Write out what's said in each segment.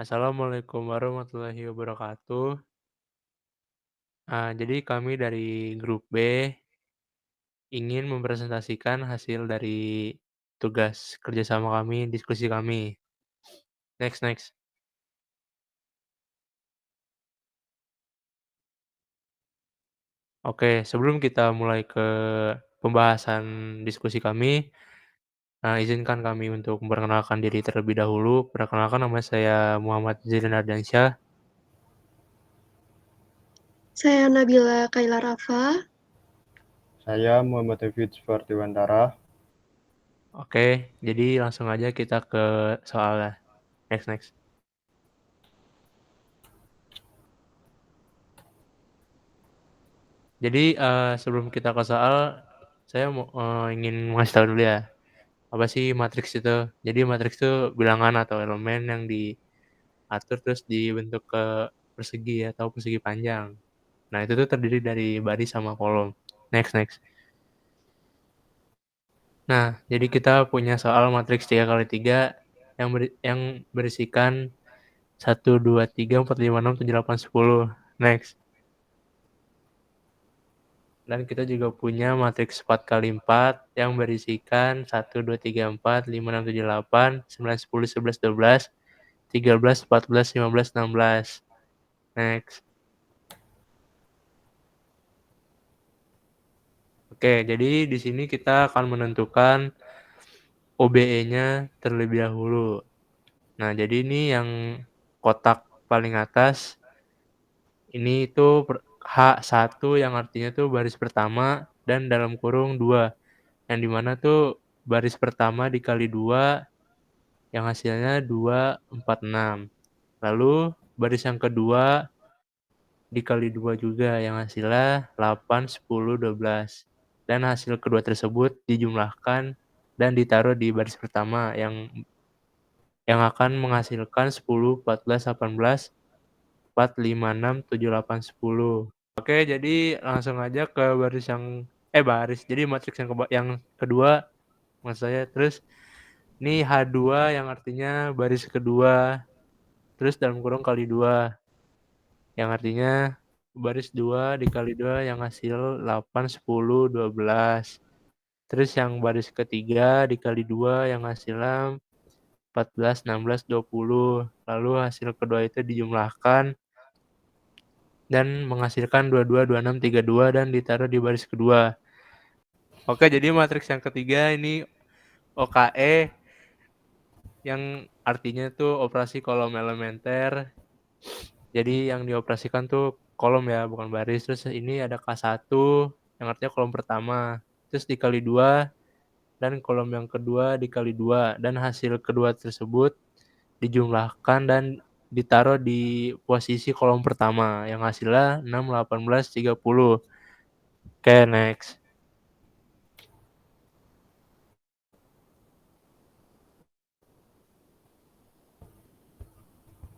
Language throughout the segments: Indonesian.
Assalamualaikum warahmatullahi wabarakatuh. Jadi kami dari grup B ingin mempresentasikan hasil dari tugas kerjasama kami, diskusi kami. Next next. Oke, sebelum kita mulai ke pembahasan diskusi kami, izinkan kami untuk memperkenalkan diri terlebih dahulu. Perkenalkan, nama saya Muhammad Zaidan Ardiansyah. Saya Nabila Kaila Rafa. Saya Muhammad Hafidz Fardiwantara. Oke, jadi langsung aja kita ke soalnya. Next next. Jadi, sebelum kita ke soal, saya ingin ngasih tahu dulu ya, apa sih matriks itu. Jadi matriks itu bilangan atau elemen yang diatur terus dibentuk ke persegi atau persegi panjang. Nah, itu tuh terdiri dari baris sama kolom. Next next. Nah, jadi kita punya soal matriks 3x3 yang berisikan 1, 2, 3, 4, 5, 6, 7, 8, 10. Next. Dan kita juga punya matriks 4x4 yang berisikan 1, 2, 3, 4, 5, 6, 7, 8, 9, 10, 11, 12, 13, 14, 15, 16. Next. Oke, jadi di sini kita akan menentukan OBE-nya terlebih dahulu. Nah, jadi ini yang kotak paling atas, ini itu H1 yang artinya tuh baris pertama dan dalam kurung 2. Yang dimana tuh baris pertama dikali 2 yang hasilnya 2, 4, 6. Lalu baris yang kedua dikali 2 juga yang hasilnya 8, 10, 12. Dan hasil kedua tersebut dijumlahkan dan ditaruh di baris pertama yang akan menghasilkan 10, 14, 18, 4, 5, 6, 7, 8, 10. Oke, jadi langsung aja ke jadi matriks yang kedua maksud saya. Terus ini H2 yang artinya baris kedua, terus dalam kurung kali 2, yang artinya baris 2 dikali 2 yang hasil 8, 10, 12. Terus yang baris ketiga dikali 2 yang hasilnya 14, 16, 20. Lalu hasil kedua itu dijumlahkan dan menghasilkan 22, 26, 32 dan ditaruh di baris kedua. Oke, jadi matriks yang ketiga ini OKE yang artinya tuh operasi kolom elementer. Jadi yang dioperasikan tuh kolom ya, bukan baris. Terus ini ada K1 yang artinya kolom pertama. Terus dikali 2 dan kolom yang kedua dikali 2 dan hasil kedua tersebut dijumlahkan dan ditaruh di posisi kolom pertama yang hasilnya 6, 18, 30. Oke, next.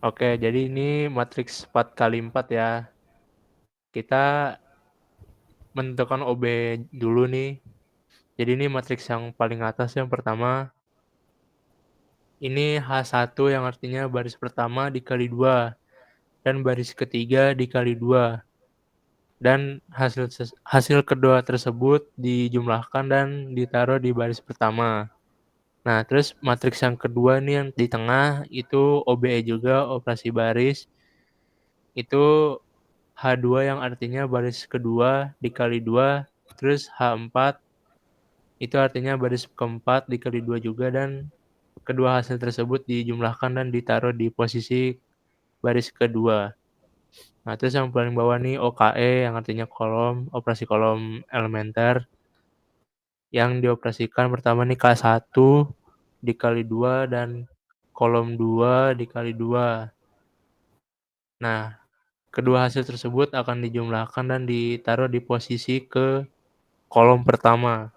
Oke, jadi ini matriks 4x4 ya. Kita menentukan OB dulu nih. Jadi ini matriks yang paling atas yang pertama. Ini H1 yang artinya baris pertama dikali 2 dan baris ketiga dikali 2. Dan hasil kedua tersebut dijumlahkan dan ditaruh di baris pertama. Nah, terus matriks yang kedua nih yang di tengah itu OBE juga, operasi baris. Itu H2 yang artinya baris kedua dikali 2, terus H4 itu artinya baris keempat dikali 2 juga dan kedua hasil tersebut dijumlahkan dan ditaruh di posisi baris kedua. Nah, terus yang paling bawah nih OKE yang artinya kolom, operasi kolom elementer. Yang dioperasikan pertama nih K1 dikali 2 dan kolom 2 dikali 2. Nah, kedua hasil tersebut akan dijumlahkan dan ditaruh di posisi ke kolom pertama.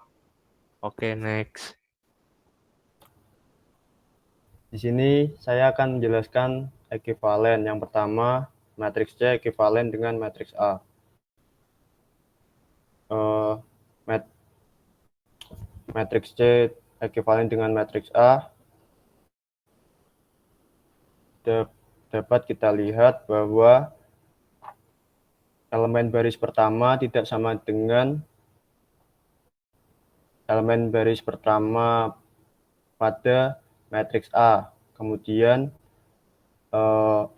Oke, next. Di sini saya akan menjelaskan ekuivalen. Yang pertama, matriks C ekuivalen dengan matriks A. Matriks C ekuivalen dengan matriks A. dapat kita lihat bahwa elemen baris pertama tidak sama dengan elemen baris pertama pada matriks A. Kemudian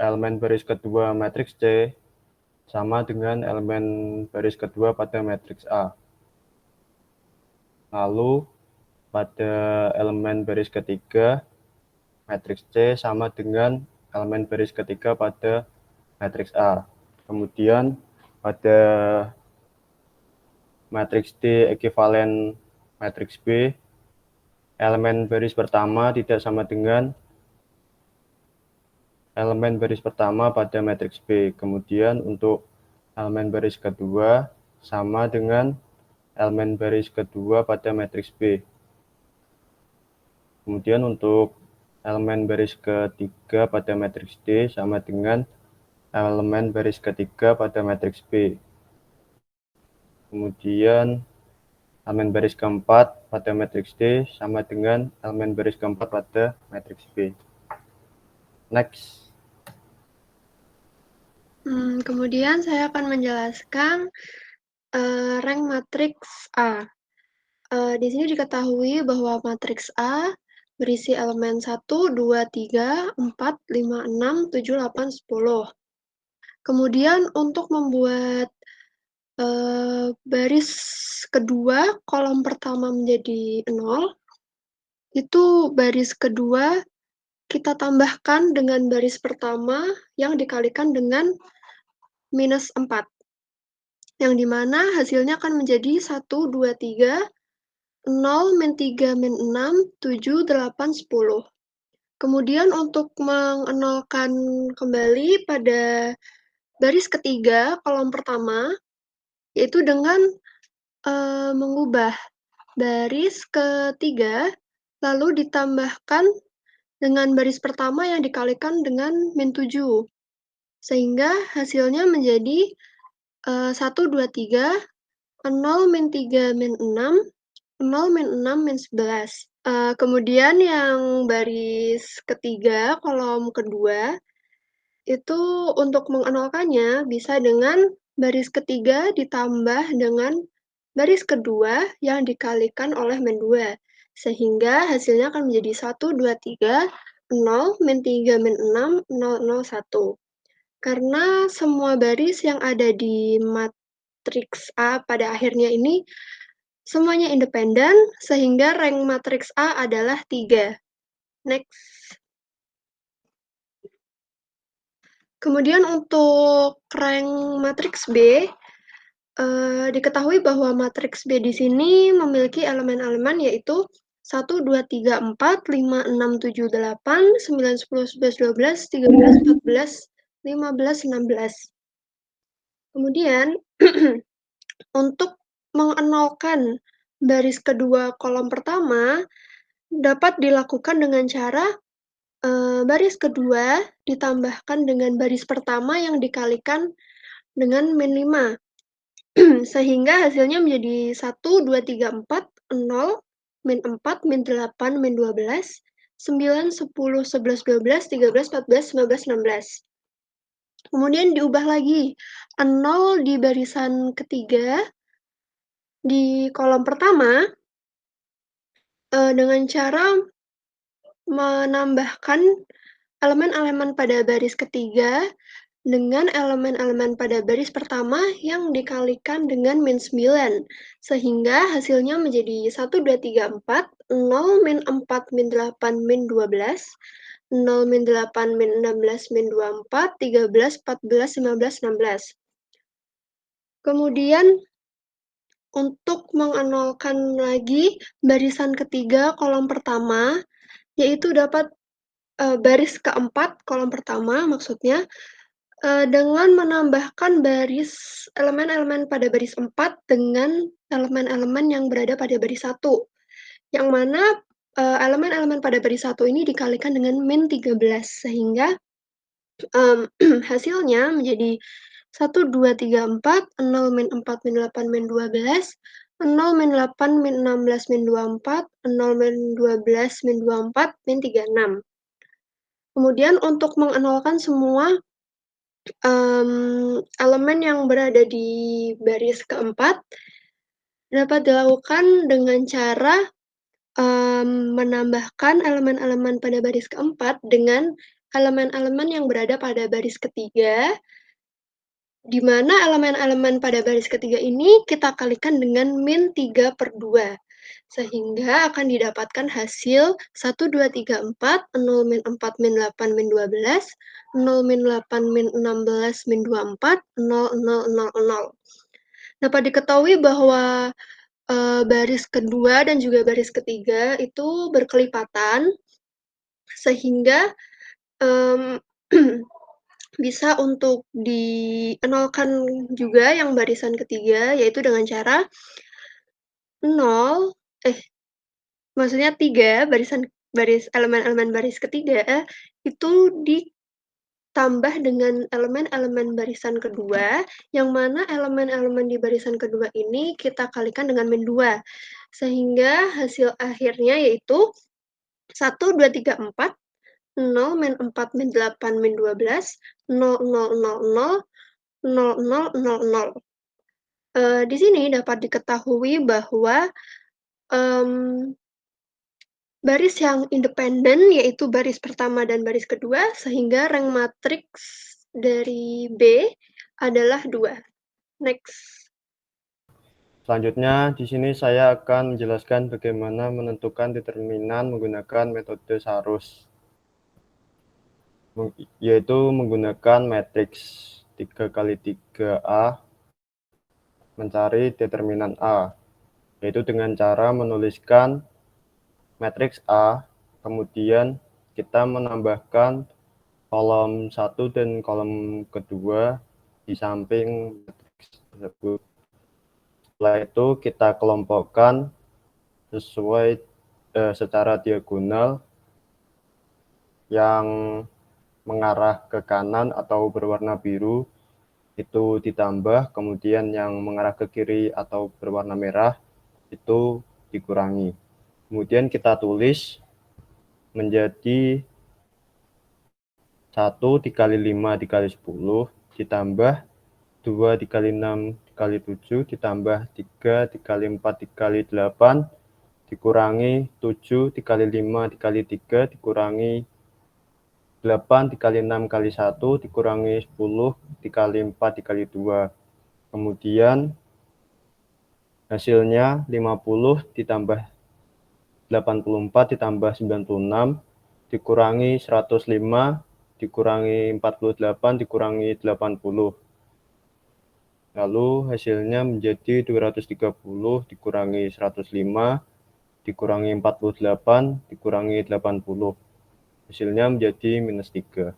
elemen baris kedua matriks C sama dengan elemen baris kedua pada matriks A. Lalu pada elemen baris ketiga matriks C sama dengan elemen baris ketiga pada matriks A. Kemudian pada matriks D ekuivalen matriks B, elemen baris pertama tidak sama dengan elemen baris pertama pada matriks B. Kemudian untuk elemen baris kedua sama dengan elemen baris kedua pada matriks B. Kemudian untuk elemen baris ketiga pada matriks D sama dengan elemen baris ketiga pada matriks B. Kemudian elemen baris keempat pada matriks D sama dengan elemen baris keempat pada matriks B. Next. Kemudian saya akan menjelaskan rank matriks A. Di sini diketahui bahwa matriks A berisi elemen 1, 2, 3, 4, 5, 6, 7, 8, 10. Kemudian untuk membuat baris kedua kolom pertama menjadi 0, itu baris kedua kita tambahkan dengan baris pertama yang dikalikan dengan minus 4. Yang dimana hasilnya akan menjadi 1, 2, 3, 0, min 3, min 6, 7, 8, 10. Kemudian untuk mengenolkan kembali pada baris ketiga kolom pertama, yaitu dengan mengubah baris ketiga, lalu ditambahkan dengan baris pertama yang dikalikan dengan min 7. Sehingga hasilnya menjadi 1, 2, 3, 0, min 3, min 6, 0, min 6, min 11. Kemudian yang baris ketiga, kolom kedua, itu untuk mengenolkannya bisa dengan baris ketiga ditambah dengan baris kedua yang dikalikan oleh min 2. Sehingga hasilnya akan menjadi 1, 2, 3, 0, min 3, min 6, 0, 0, 1. Karena semua baris yang ada di matriks A pada akhirnya ini semuanya independen, sehingga rank matriks A adalah 3. Next. Kemudian untuk rank matriks B, diketahui bahwa matriks B di sini memiliki elemen-elemen yaitu 1, 2, 3, 4, 5, 6, 7, 8, 9, 10, 11, 12, 13, 14, 15, 16. Kemudian untuk mengenolkan baris kedua kolom pertama dapat dilakukan dengan cara baris kedua ditambahkan dengan baris pertama yang dikalikan dengan min 5. Sehingga hasilnya menjadi 1, 2, 3, 4, 0, min 4, min 8, min 12, 9, 10, 11, 12, 13, 14, 15, 16. Kemudian diubah lagi 0 di barisan ketiga di kolom pertama dengan cara menambahkan elemen-elemen pada baris ketiga dengan elemen-elemen pada baris pertama yang dikalikan dengan min 9, sehingga hasilnya menjadi 1, 2, 3, 4, 0, min 4, min 8, min 12, 0, min 8, min 16, min 24, 13, 14, 15, 16. Kemudian untuk mengenolkan lagi barisan ketiga kolom pertama, yaitu dapat baris keempat kolom pertama maksudnya, dengan menambahkan baris elemen-elemen pada baris 4 dengan elemen-elemen yang berada pada baris 1. Yang mana elemen-elemen pada baris 1 ini dikalikan dengan min 13 sehingga hasilnya menjadi 1, 2, 3, 4, 0, min 4, min 8, min 12, 0, min 8, min 16, min 24, 0, min 12, min 24, min 36. Kemudian untuk mengenolkan semua elemen yang berada di baris keempat dapat dilakukan dengan cara menambahkan elemen-elemen pada baris keempat dengan elemen-elemen yang berada pada baris ketiga, di mana elemen-elemen pada baris ketiga ini kita kalikan dengan min 3/2. Sehingga akan didapatkan hasil 1, 2, 3, 4, 0, min 4, min 8, min 12, 0, min 8, min 16, min 24, 0, 0, 0, 0. Dapat diketahui bahwa baris kedua dan juga baris ketiga itu berkelipatan, sehingga bisa untuk dienolkan juga yang barisan ketiga, yaitu dengan cara 0, maksudnya 3, elemen-elemen baris ketiga, itu ditambah dengan elemen-elemen barisan kedua, yang mana elemen-elemen di barisan kedua ini kita kalikan dengan min 2. Sehingga hasil akhirnya yaitu 1, 2, 3, 4, 0, min 4, min 8, min 12, 0, 0, 0, 0, 0, 0, 0, 0. Di sini dapat diketahui bahwa baris yang independen, yaitu baris pertama dan baris kedua, sehingga rank matriks dari B adalah 2. Next. Selanjutnya, di sini saya akan menjelaskan bagaimana menentukan determinan menggunakan metode Sarus, yaitu menggunakan matriks 3x3A mencari determinan A, yaitu dengan cara menuliskan matriks A, kemudian kita menambahkan kolom 1 dan kolom kedua di samping matriks tersebut. Setelah itu kita kelompokkan sesuai secara diagonal yang mengarah ke kanan atau berwarna biru itu ditambah, kemudian yang mengarah ke kiri atau berwarna merah itu dikurangi. Kemudian kita tulis menjadi 1 dikali 5 dikali 10 ditambah 2 dikali 6 dikali 7 ditambah 3 dikali 4 dikali 8 dikurangi 7 dikali 5 dikali 3 dikurangi 8 dikali 6 kali 1 dikurangi 10 dikali 4 dikali 2. Kemudian hasilnya 50 ditambah 84 ditambah 96 dikurangi 105 dikurangi 48 dikurangi 80. Lalu hasilnya menjadi 230 dikurangi 105 dikurangi 48 dikurangi 80. Hasilnya menjadi -3.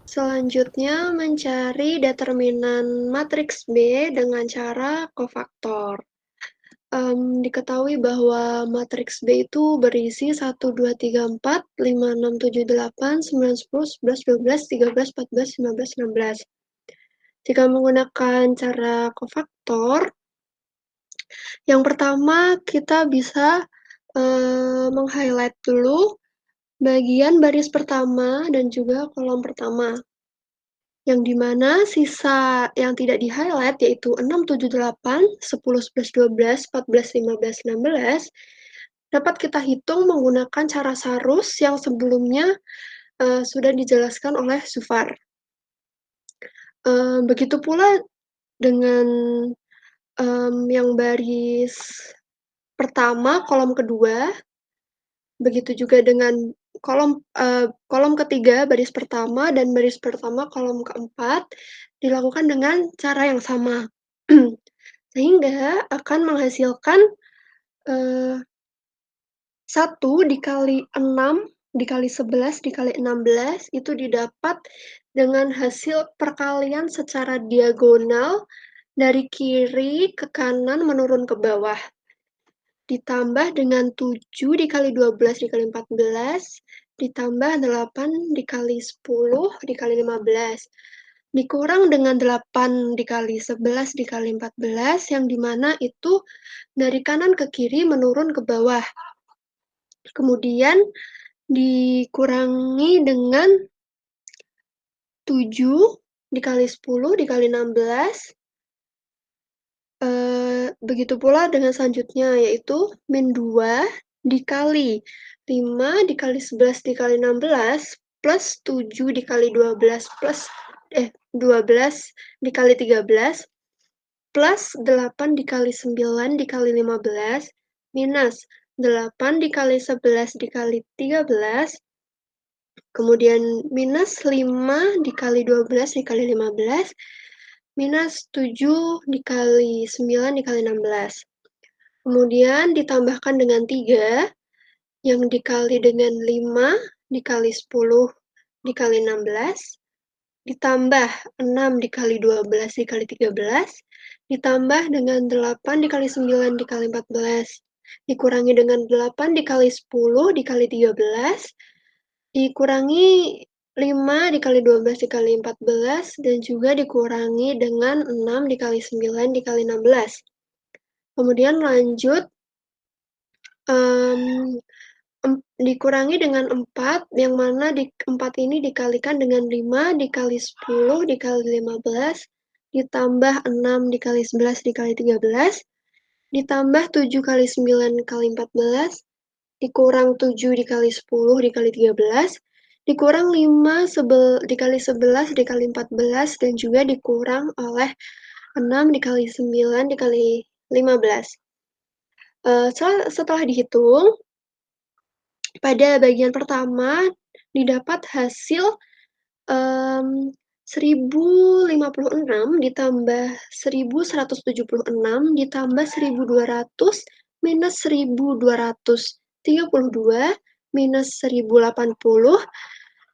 Selanjutnya mencari determinan matriks B dengan cara kofaktor. Diketahui bahwa matriks B itu berisi 1, 2, 3, 4, 5, 6, 7, 8, 9, 10, 11, 12, 13, 14, 15, 16. Jika menggunakan cara kofaktor, yang pertama kita bisa meng-highlight dulu bagian baris pertama dan juga kolom pertama. Yang dimana sisa yang tidak di-highlight yaitu 6, 7, 8, 10, 11, 12, 14, 15, 16 dapat kita hitung menggunakan cara Sarus yang sebelumnya sudah dijelaskan oleh Zufar. Begitu pula dengan yang baris pertama, kolom kedua, begitu juga dengan kolom ketiga, baris pertama, dan baris pertama, kolom keempat, dilakukan dengan cara yang sama. Sehingga akan menghasilkan 1 dikali 6 dikali 11 dikali 16 itu didapat dengan hasil perkalian secara diagonal dari kiri ke kanan menurun ke bawah. Ditambah dengan 7 dikali 12 dikali 14, ditambah 8 dikali 10 dikali 15. Dikurang dengan 8 dikali 11 dikali 14, yang dimana itu dari kanan ke kiri menurun ke bawah. Kemudian dikurangi dengan 7 dikali 10 dikali 16. Begitu pula dengan selanjutnya, yaitu min 2 dikali 5 dikali 11 dikali 16 plus 7 dikali 12 dikali 13 plus 8 dikali 9 dikali 15 minus 8 dikali 11 dikali 13, kemudian minus 5 dikali 12 dikali 15, minus 7 dikali 9 dikali 16. Kemudian ditambahkan dengan 3, yang dikali dengan 5 dikali 10 dikali 16, ditambah 6 dikali 12 dikali 13, ditambah dengan 8 dikali 9 dikali 14, dikurangi dengan 8 dikali 10 dikali 13, dikurangi 5 dikali 12 dikali 14, dan juga dikurangi dengan 6 dikali 9 dikali 16. Kemudian lanjut, dikurangi dengan 4, yang mana 4 ini dikalikan dengan 5 dikali 10 dikali 15, ditambah 6 dikali 11 dikali 13, ditambah 7 kali 9 kali 14, dikurang 7 dikali 10 dikali 13, dikurang 5 dikali 11 dikali 14, dan juga dikurang oleh 6 dikali 9 dikali 15. Setelah dihitung, pada bagian pertama didapat hasil 1056 ditambah 1176 ditambah 1200 minus 1232 minus 1080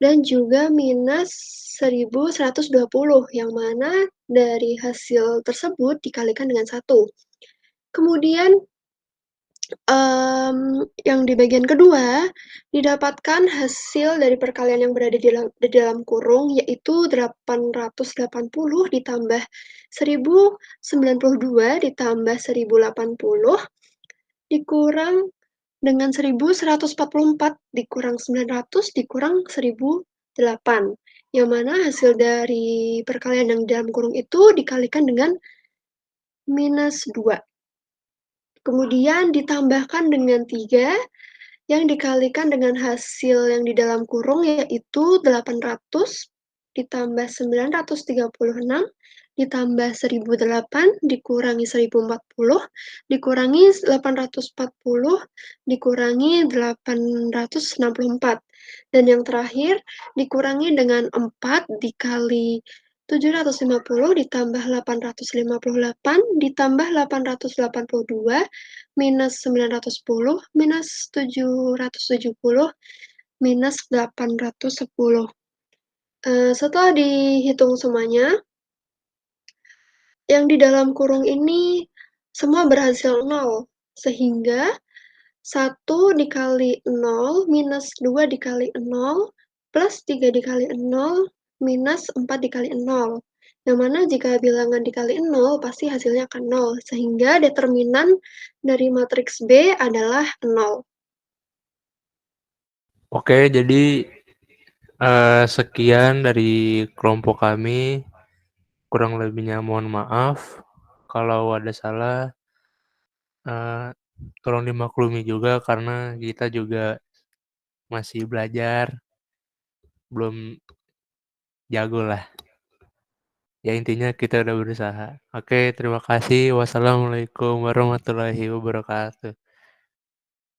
dan juga minus 1120, yang mana dari hasil tersebut dikalikan dengan 1. Kemudian yang di bagian kedua, didapatkan hasil dari perkalian yang berada di dalam kurung, yaitu 880 ditambah 1092 ditambah 1080 dikurang dengan 1144 dikurang 900 dikurang 1008, yang mana hasil dari perkalian yang di dalam kurung itu dikalikan dengan minus 2. Kemudian ditambahkan dengan 3, yang dikalikan dengan hasil yang di dalam kurung, yaitu 800 ditambah 936 ditambah 1008 dikurangi 1040 dikurangi 840 dikurangi 864. Dan yang terakhir dikurangi dengan 4 dikali 750 ditambah 858 ditambah 882 minus 910 minus 770 minus 810. Setelah dihitung semuanya, yang di dalam kurung ini semua berhasil 0, sehingga 1 dikali 0 minus 2 dikali 0 plus 3 dikali 0 minus 4 dikali 0. Yang mana jika bilangan dikali 0, pasti hasilnya akan 0, sehingga determinan dari matriks B adalah 0. Oke, jadi sekian dari kelompok kami. Kurang lebihnya mohon maaf. Kalau ada salah, tolong dimaklumi juga karena kita juga masih belajar, belum jago lah. Ya intinya kita udah berusaha. Oke, terima kasih. Wassalamualaikum warahmatullahi wabarakatuh.